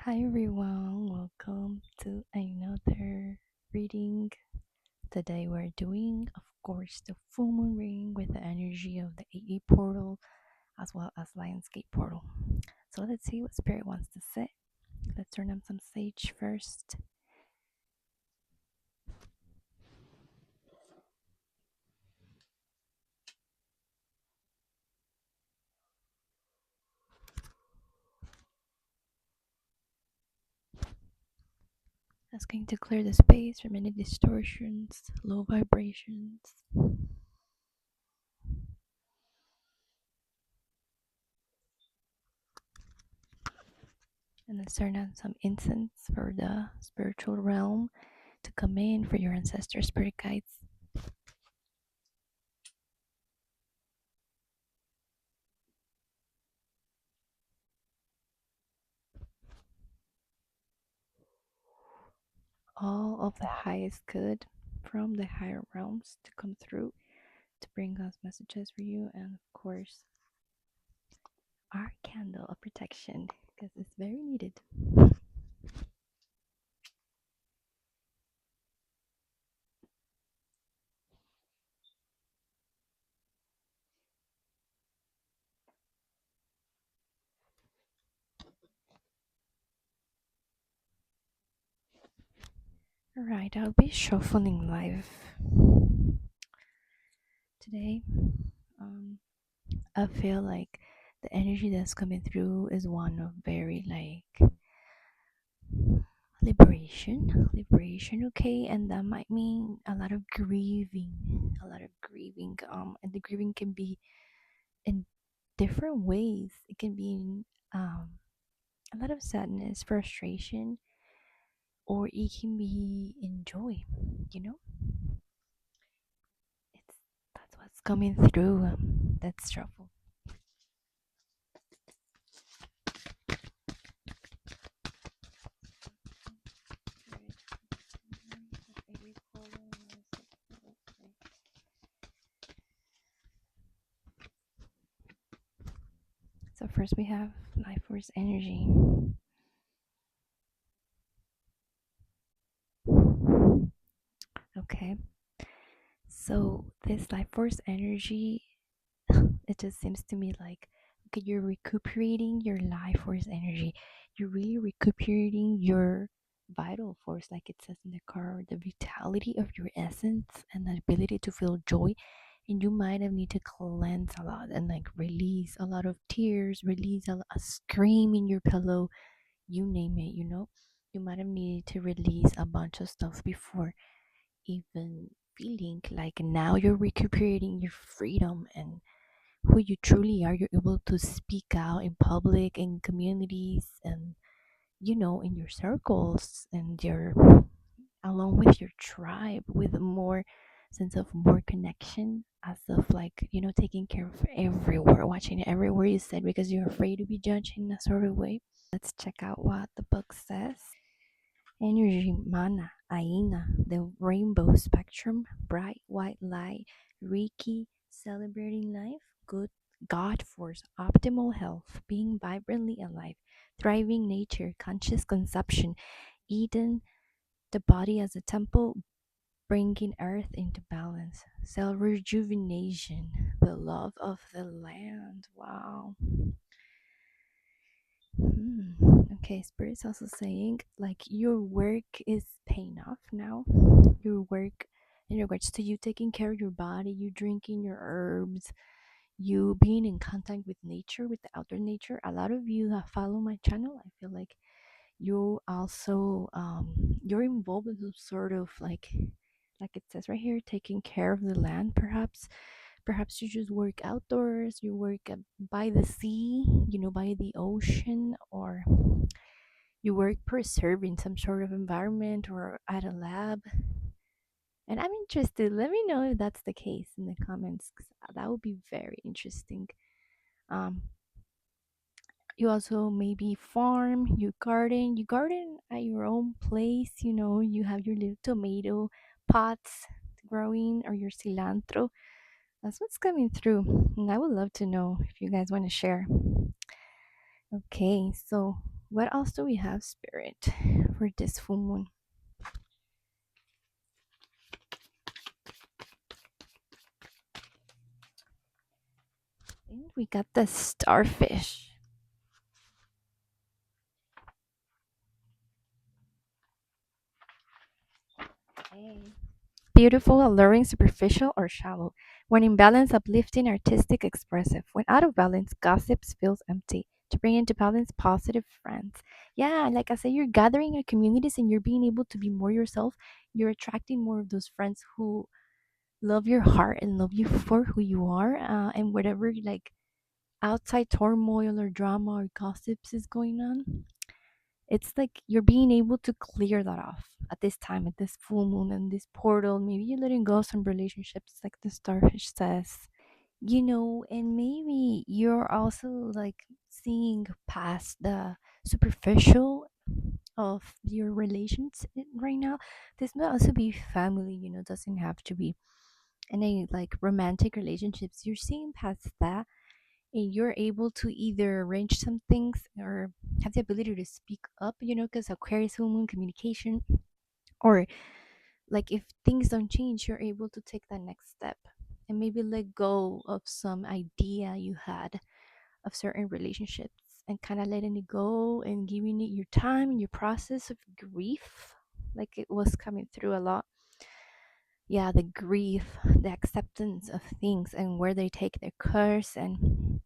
Hi everyone, welcome to another reading. Today we're doing, of course, the full moon reading with the energy of the AA portal as well as Lionsgate portal. So let's see what Spirit wants to say. Let's turn on some sage first. That's going to clear the space from any distortions, low vibrations. And let's turn on some incense for the spiritual realm to come in, for your ancestor spirit guides. All of the highest good from the higher realms to come through to bring us messages for you, and of course our candle of protection, because it's very needed. Alright, I'll be shuffling live today. I feel like the energy that's coming through is one of very like liberation, okay, and that might mean a lot of grieving, and the grieving can be in different ways. It can be in a lot of sadness, frustration, or it can be in joy. You know, it's that's what's coming through. That's trouble. So first we have life force energy. Okay, so this life force energy, it just seems to me like, okay, you're recuperating your life force energy. You're really recuperating your vital force, like it says in the card, the vitality of your essence and the ability to feel joy. And you might have need to cleanse a lot and like release a lot of tears, release a scream in your pillow, you name it, you know. You might have needed to release a bunch of stuff before even feeling like now you're recuperating your freedom and who you truly are. You're able to speak out in public, in communities, and in your circles, and your along with your tribe, with more sense of more connection, as of like taking care of everywhere, watching everywhere you said, because you're afraid to be judged in a sort of way. Let's check out what the book says. Energy, mana, aina, the rainbow spectrum, bright white light, Reiki, celebrating life, good God force, optimal health, being vibrantly alive, thriving nature, conscious conception, Eden, the body as a temple, bringing earth into balance, self rejuvenation, the love of the land. Wow. Okay, Spirit's also saying like your work is paying off now. Your work in regards to you taking care of your body, you drinking your herbs, you being in contact with nature, with the outer nature. A lot of you that follow my channel, I feel like you also you're involved in some sort of like it says right here, taking care of the land. Perhaps you just work outdoors, you work by the sea, by the ocean, or you work preserving some sort of environment or at a lab. And I'm interested. Let me know if that's the case in the comments, 'cause that would be very interesting. Um, you also maybe farm, you garden at your own place. You have your little tomato pots growing, or your cilantro. That's what's coming through. And I would love to know if you guys want to share. Okay, so What else do we have, Spirit, for this full moon? I think we got the starfish. Hey. Beautiful, alluring, superficial, or shallow. When in balance, uplifting, artistic, expressive. When out of balance, gossips feels empty. To bring into balance, positive friends. Yeah, like I said, you're gathering your communities and you're being able to be more yourself. You're attracting more of those friends who love your heart and love you for who you are, and whatever like outside turmoil or drama or gossips is going on, it's like you're being able to clear that off at this time, at this full moon and this portal. Maybe you're letting go of some relationships, like the starfish says, and maybe you're also like seeing past the superficial of your relations right now. This may also be family, doesn't have to be any like romantic relationships. You're seeing past that and you're able to either arrange some things or have the ability to speak up, because Aquarius full moon communication, or like if things don't change, you're able to take that next step and maybe let go of some idea you had of certain relationships and kind of letting it go and giving it your time and your process of grief, like it was coming through a lot. Yeah, the grief, the acceptance of things and where they take their course, and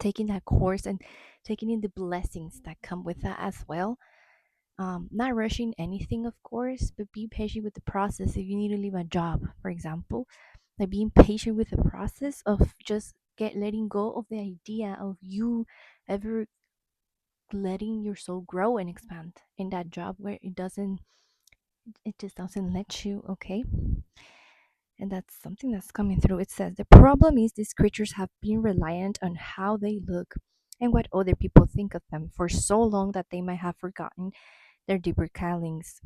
taking that course and taking in the blessings that come with that as well. Not rushing anything, of course, but be patient with the process. If you need to leave a job, for example, like being patient with the process of just get letting go of the idea of you ever letting your soul grow and expand in that job where it just doesn't let you, okay? And that's something that's coming through. It says the problem is these creatures have been reliant on how they look and what other people think of them for so long that they might have forgotten their deeper callings.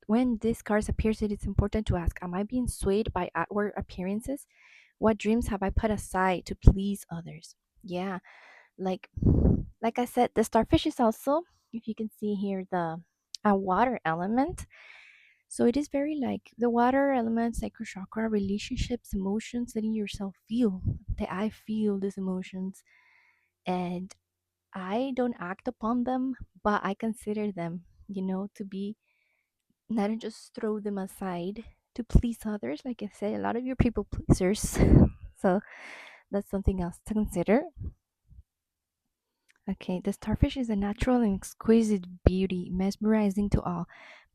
When this card appears, it is important to ask, am I being swayed by outward appearances? What dreams have I put aside to please others? Yeah, like like I said, the starfish is also, if you can see here, the a water element. So it is very like the water element, sacral chakra, relationships, emotions, letting yourself feel that I feel these emotions and I don't act upon them, but I consider them, to be not just throw them aside to please others. Like I said, a lot of your people pleasers. So that's something else to consider. Okay, the starfish is a natural and exquisite beauty, mesmerizing to all.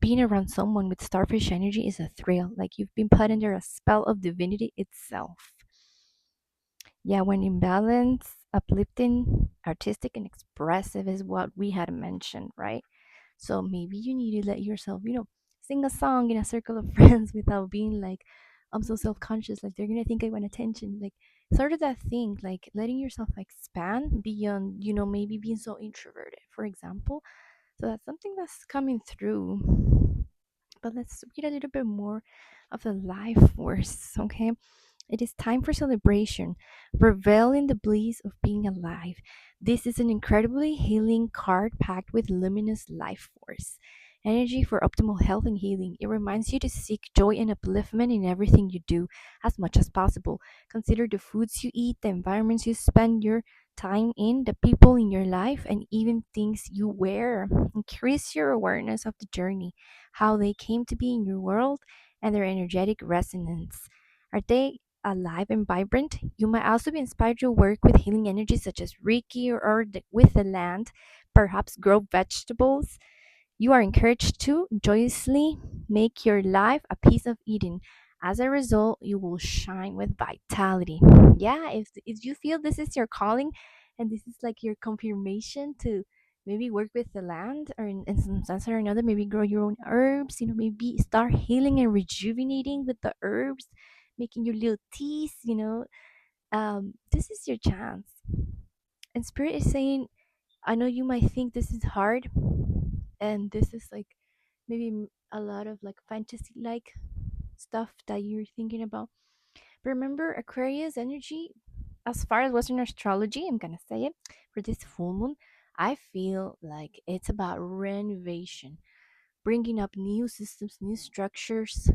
Being around someone with starfish energy is a thrill, like you've been put under a spell of divinity itself. Yeah, when in balance, uplifting, artistic, and expressive is what we had mentioned, right? So maybe you need to let yourself, sing a song in a circle of friends without being like, I'm so self conscious, like they're gonna think I want attention. Like, sort of that thing, like letting yourself expand beyond, maybe being so introverted, for example. So that's something that's coming through. But let's read a little bit more of the life force, okay? It is time for celebration. Revel in the bliss of being alive. This is an incredibly healing card packed with luminous life force. Energy for optimal health and healing. It reminds you to seek joy and upliftment in everything you do as much as possible. Consider the foods you eat, the environments you spend your time in, the people in your life, and even things you wear. Increase your awareness of the journey, how they came to be in your world, and their energetic resonance. Are they alive and vibrant? You might also be inspired to work with healing energies such as Reiki with the land, perhaps grow vegetables. You are encouraged to joyously make your life a piece of Eden. As a result, you will shine with vitality. Yeah, if you feel this is your calling and this is like your confirmation to maybe work with the land or in some sense or another, maybe grow your own herbs, maybe start healing and rejuvenating with the herbs, making your little teas, this is your chance. And Spirit is saying, I know you might think this is hard and this is like maybe a lot of like fantasy like stuff that you're thinking about. But remember, Aquarius energy, as far as Western astrology, I'm gonna say it for this full moon, I feel like it's about renovation, bringing up new systems, new structures,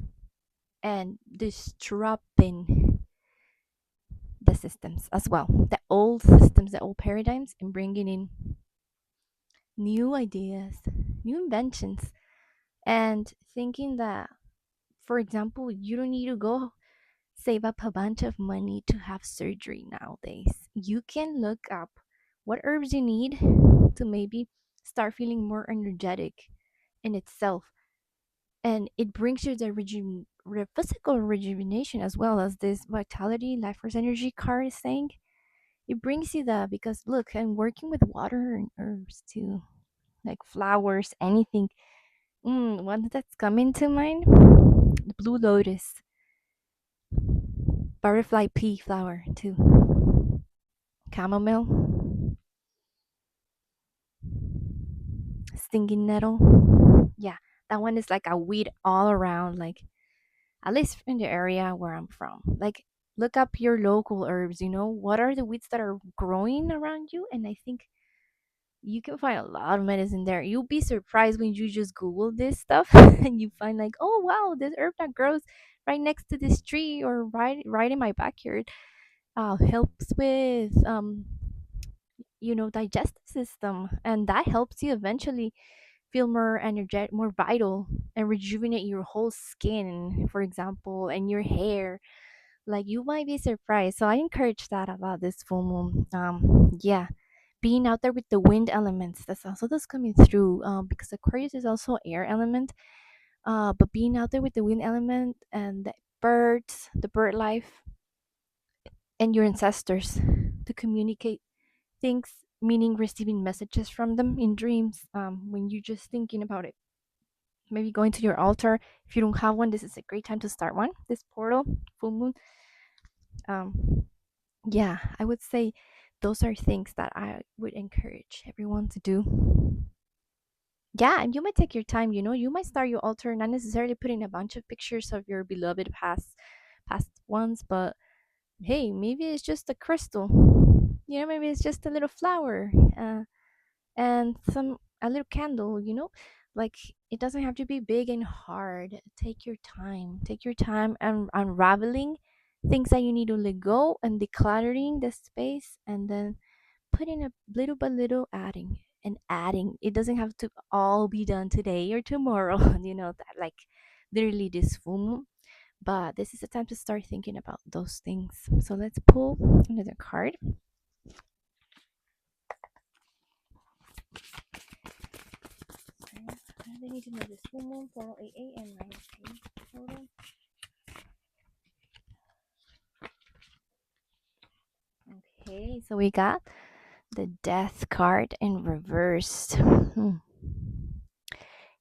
and disrupting the systems as well, the old systems, the old paradigms, and bringing in new ideas, new inventions, and thinking that, for example, you don't need to go save up a bunch of money to have surgery nowadays. You can look up what herbs you need to maybe start feeling more energetic in itself. And it brings you the physical rejuvenation as well as this vitality, life force energy card is saying. It brings you that because look, I'm working with water and herbs too, like flowers, anything. One that's coming to mind, the blue lotus, butterfly pea flower too, chamomile, stinging nettle. Yeah, that one is like a weed all around, like at least in the area where I'm from. Like, look up your local herbs, what are the weeds that are growing around you? And I think you can find a lot of medicine there. You'll be surprised when you just Google this stuff and you find like, oh wow, this herb that grows right next to this tree or right in my backyard helps with digestive system, and that helps you eventually feel more energetic, more vital, and rejuvenate your whole skin, for example, and your hair. Like, you might be surprised. So I encourage that about this full moon. Yeah, being out there with the wind elements. That's also that's coming through. Because Aquarius is also air element. But being out there with the wind element and the birds, the bird life, and your ancestors to communicate things, meaning receiving messages from them in dreams. When you're just thinking about it, maybe going to your altar. If you don't have one, this is a great time to start one. This portal, full moon. Um, yeah, I would say those are things that I would encourage everyone to do. Yeah, and you might take your time. You might start your altar, not necessarily putting a bunch of pictures of your beloved past ones, but hey, maybe it's just a crystal. Maybe it's just a little flower. And a little candle, like, it doesn't have to be big and hard. Take your time and unraveling things that you need to let go and decluttering the space, and then putting a little by little, adding. It doesn't have to all be done today or tomorrow. That, like, literally this full moon, but this is the time to start thinking about those things. So let's pull another card. They need to know this full moon, 4088 and 9. Hold on. Okay, so we got the death card in reversed.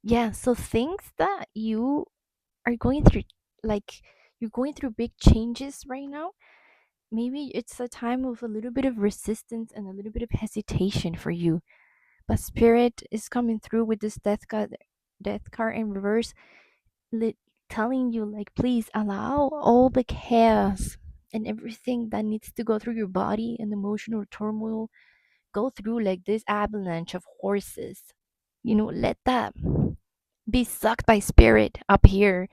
Yeah, so things that you are going through, like, you're going through big changes right now. Maybe it's a time of a little bit of resistance and a little bit of hesitation for you. But spirit is coming through with this death card in reverse, li- telling you, like, please allow all the chaos and everything that needs to go through your body and emotional turmoil go through like this avalanche of horses. Let that be sucked by spirit up here,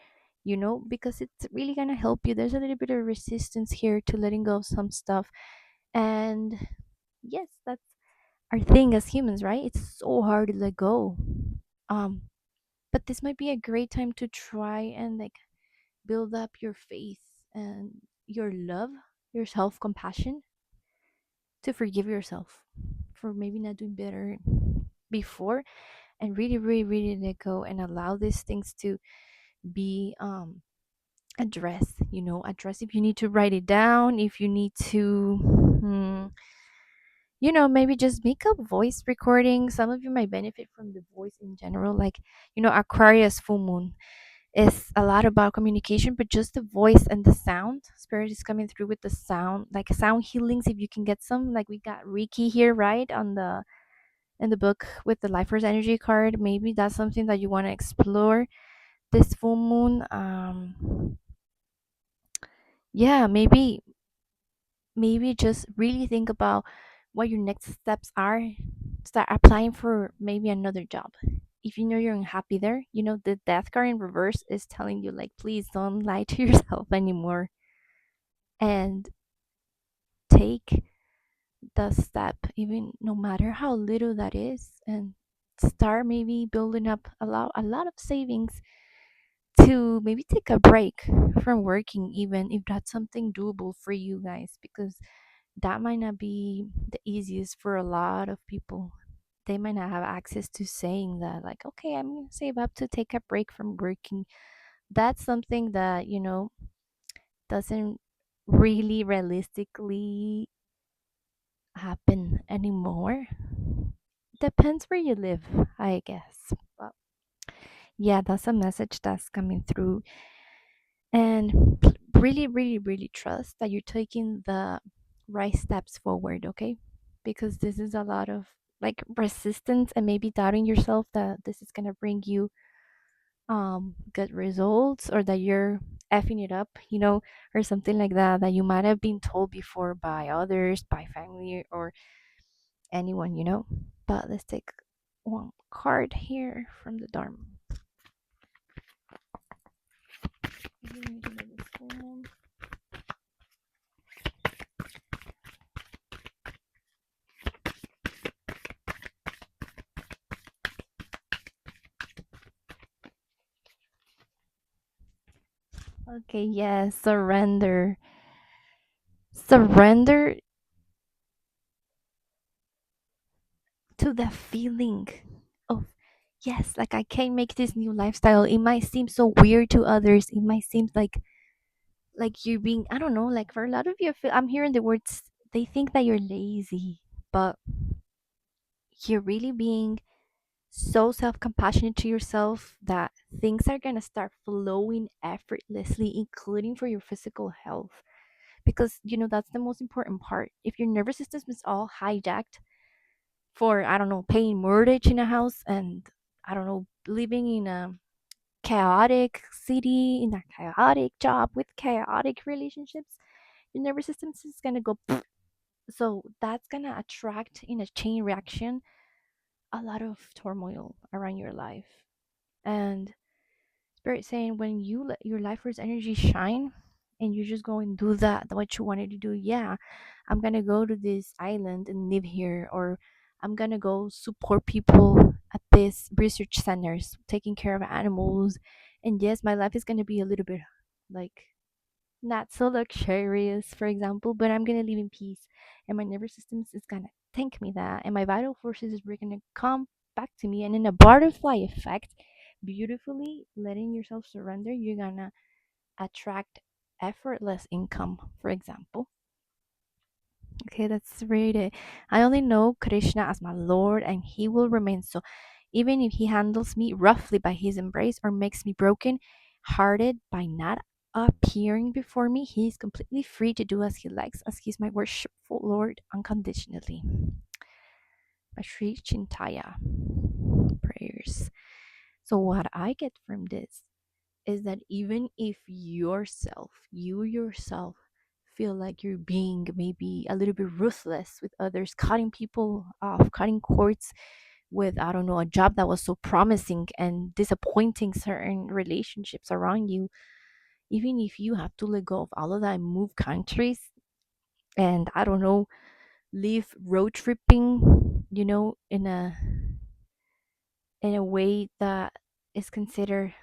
because it's really gonna help you. There's a little bit of resistance here to letting go of some stuff. And yes, that's our thing as humans, right? It's so hard to let go. Um, but this might be a great time to try and, like, build up your faith and your love, your self compassion, to forgive yourself for maybe not doing better before, and really, really, really let go and allow these things to be addressed. Address, if you need to write it down, if you need to maybe just make a voice recording. Some of you might benefit from the voice in general, like, Aquarius full moon is a lot about communication, but just the voice and the sound. Spirit is coming through with the sound, like sound healings. If you can get some, like we got Reiki here, right, on the in the book with the Life Force Energy card. Maybe that's something that you want to explore this full moon. Yeah, maybe just really think about what your next steps are start applying for maybe another job. If you know you're unhappy there, the death card in reverse is telling you, like, please don't lie to yourself anymore and take the step, even no matter how little that is, and start maybe building up a lot of savings to maybe take a break from working, even if that's something doable for you guys, because that might not be the easiest for a lot of people. They might not have access to saying that, like, okay, I'm gonna save up to take a break from working. That's something that, doesn't really realistically happen anymore. Depends where you live, I guess. But yeah, that's a message that's coming through. And really, really, really trust that you're taking the right steps forward, okay? Because this is a lot of like resistance and maybe doubting yourself that this is gonna bring you good results, or that you're effing it up, or something like that, that you might have been told before by others, by family, or anyone. But let's take one card here from the Dharma. Okay, yes, surrender. Surrender to the feeling of, yes, like, I can't make this new lifestyle. It might seem so weird to others. It might seem like you're being, I don't know, like, for a lot of you, I'm hearing the words, they think that you're lazy, but you're really being so self-compassionate to yourself that things are going to start flowing effortlessly, including for your physical health, because that's the most important part. If your nervous system is all hijacked for, I don't know, paying mortgage in a house, and, I don't know, living in a chaotic city, in a chaotic job with chaotic relationships, your nervous system is going to go so that's going to attract, in a chain reaction, a lot of turmoil around your life. And Spirit saying, when you let your life force energy shine, and you just go and do that, what you wanted to do. Yeah, I'm gonna go to this island and live here, or I'm gonna go support people at this research centers taking care of animals. And yes, my life is gonna be a little bit like not so luxurious, for example, but I'm gonna live in peace, and my nervous system is gonna thank me that, and my vital forces is gonna come back to me. And in a butterfly effect, beautifully letting yourself surrender, you're gonna attract effortless income, for example. Okay, that's really it. I only know Krishna as my Lord, and He will remain so. Even if He handles me roughly by His embrace, or makes me broken hearted by not appearing before me, He is completely free to do as He likes, as He's my worshipful Lord unconditionally. By Sri Chintaya prayers. So, what I get from this is that even if you yourself, feel like you're being maybe a little bit ruthless with others, cutting people off, cutting cords with, I don't know, a job that was so promising, and disappointing certain relationships around you, even if you have to let go of all of that and move countries, and, I don't know, live road tripping, in a way that is considered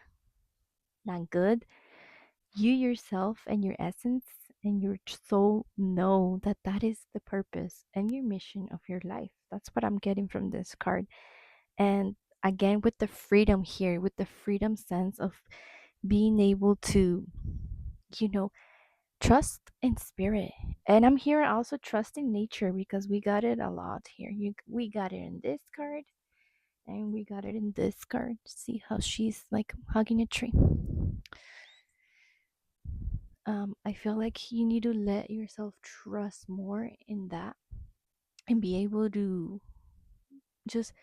not good, you yourself and your essence and your soul know that that is the purpose and your mission of your life. That's what I'm getting from this card. And again, with the freedom here, with the freedom sense of being able to, you know, trust in spirit. And I'm here also trusting nature, because we got it a lot here. We got it in this card, and we got it in this card. See how she's like hugging a tree. I feel like you need to let yourself trust more in that, and be able to just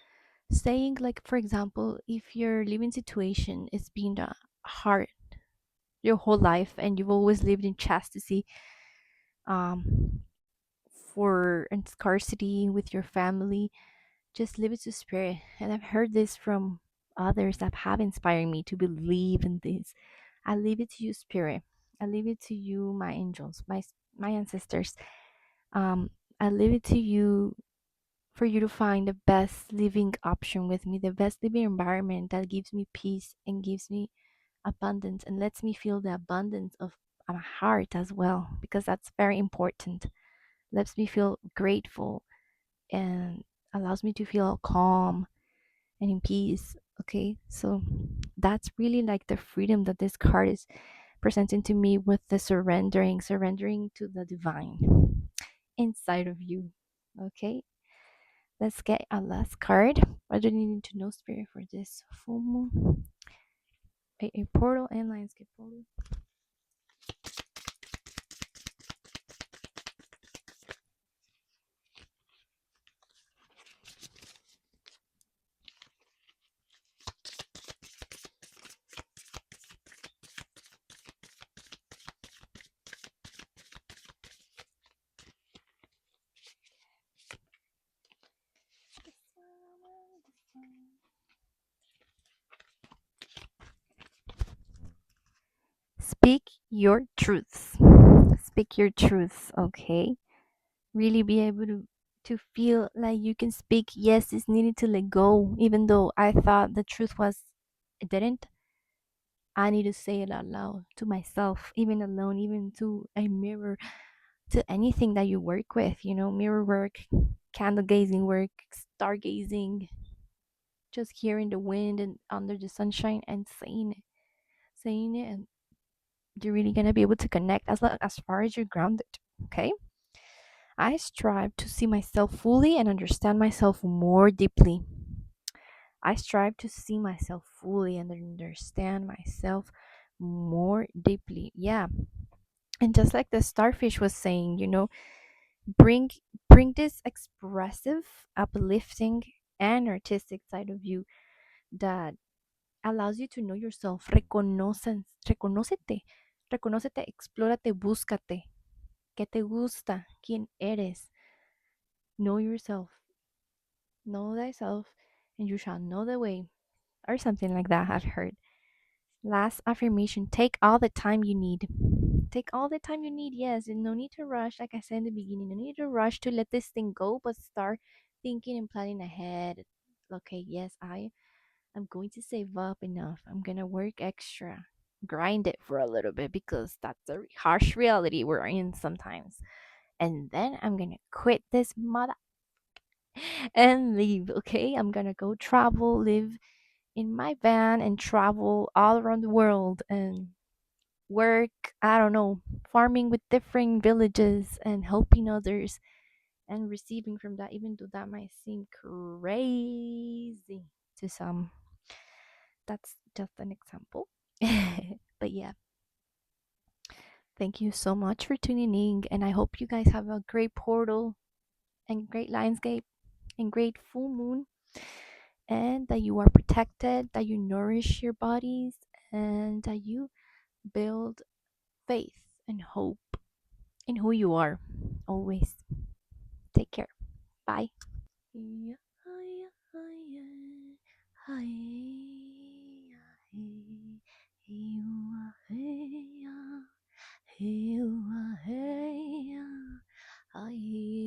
saying, like, for example, if your living situation is being hard your whole life, and you've always lived in chastity, um, for and scarcity with your family, just leave it to spirit. And I've heard this from others that have inspired me to believe in this. I leave it to you, spirit. I leave it to you, my angels, my ancestors. Um, I leave it to you for you to find the best living option with me, the best living environment that gives me peace and gives me abundance and lets me feel the abundance of my heart as well, because that's very important. Lets me feel grateful and allows me to feel calm and in peace. Okay, so that's really like the freedom that this card is presenting to me with the surrendering to the divine inside of you. Okay, let's get a last card. What do you need to know, spirit, for this full moon? A portal and landscape portal. Speak your truths. Speak your truths, okay? Really be able to feel like you can speak. Yes, it's needed to let go. Even though I thought the truth was, it didn't. I need to say it out loud to myself, even alone, even to a mirror, to anything that you work with. You know, mirror work, candle gazing work, stargazing, just hearing the wind and under the sunshine and saying it, and you're really gonna be able to connect as far as you're grounded. Okay. I strive to see myself fully and understand myself more deeply. I strive to see myself fully and understand myself more deeply. Yeah. And just like the starfish was saying, bring bring this expressive, uplifting, and artistic side of you that allows you to know yourself. Reconócete. Reconócete, explórate, búscate. ¿Qué te gusta? ¿Quién eres? Know yourself. Know thyself, and you shall know the way. Or something like that, I've heard. Last affirmation, take all the time you need. Take all the time you need, yes. And no need to rush, like I said in the beginning. No need to rush to let this thing go, but start thinking and planning ahead. Okay, yes, I'm going to save up enough. I'm going to work extra. Grind it for a little bit because that's a harsh reality we're in sometimes. And then I'm going to quit this mother and leave, okay? I'm gonna go travel, live in my van and travel all around the world and work, I don't know, farming with different villages and helping others and receiving from that, even though that might seem crazy to some. That's just an example. But yeah, thank you so much for tuning in, and I hope you guys have a great portal and great landscape and great full moon, and that you are protected, that you nourish your bodies, and that you build faith and hope in who you are always. Take care. Bye. Yeah, yeah, yeah, yeah, yeah, yeah.